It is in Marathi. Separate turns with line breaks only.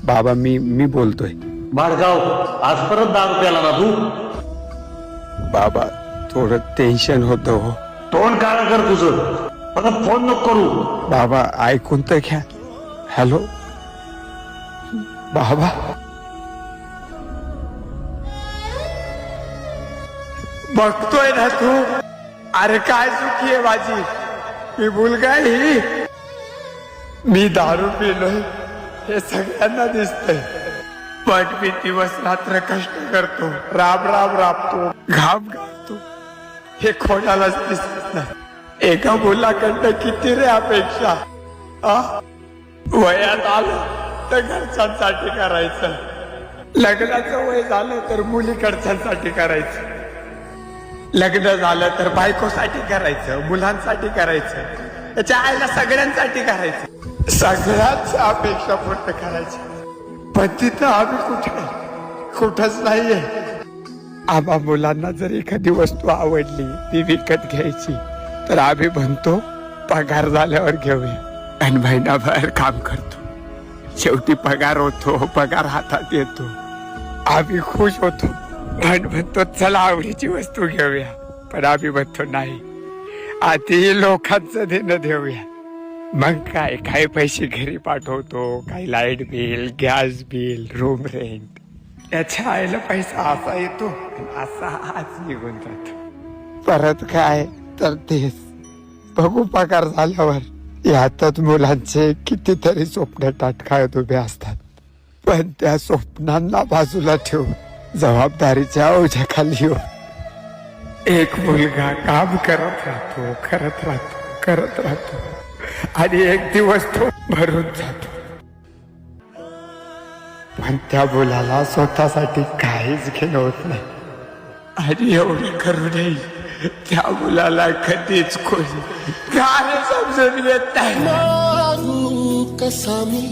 बाबा मी बोलतोय.
भाडगाव, आज परत दारू प्याला ना तू?
बाबा थोडं टेन्शन होतं हो.
तोंड काळा कर तुझं. परत फोन नको करू.
बाबा ऐकून तर घ्या. हॅलो बाबा. बघतोय ना तू. अरे काय चुकी आहे माझी. मी मुलगा ही. मी दारू पिलोय हे सगळ्यांना दिसतंय. पण मी दिवस रात्र कष्ट करतो, राबतो, घाम घालतो, हे कोणालाच दिसत नाही. एका मुलाकडनं किती रे अपेक्षा. वयात आलं तर घरच्यांसाठी करायचं, लग्नाचं वय झालं तर मुलीकडच्यांसाठी करायचं, लग्न झालं तर बायकोसाठी करायचं, मुलांसाठी करायचं, त्याच्या आईला सगळ्यांसाठी करायचं, सगळ्यांच्या अपेक्षा पूर्ण करायची. पण तिथं आम्ही कुठंच नाहीये. आम्हा मुलांना जर एखादी वस्तू आवडली ती विकत घ्यायची तर आम्ही म्हणतो पगार झाल्यावर घेऊया. आणि महिनाभर काम करतो, शेवटी पगार होतो, पगार हातात येतो, आम्ही खुश होतो. पण म्हणतो चला आवडीची वस्तू घेऊया. पण आम्ही म्हणतो नाही, आधी लोकांचं देणं देऊया. मग काय काही पैसे घरी पाठवतो, काही light bill, gas bill, room rent. त्याच्या आईला पैसा असा येतो असा आज निघून जातो. परत काय तर तेच. बघू पगार झाल्यावर. यातच मुलांचे कितीतरी स्वप्न ताटकाळत उभे असतात. पण त्या स्वप्नांना बाजूला ठेवून जबाबदारीच्या ओझ्याखाली येऊन एक मुलगा काम करत राहतो आणि एक दिवस तो भरून जातो. पण त्या मुलाला स्वतःसाठी काहीच घेणं होत नाही. आणि एवढं करूनही त्या मुलाला कधीच कोणी काय समजून येत नाही.
कसा मी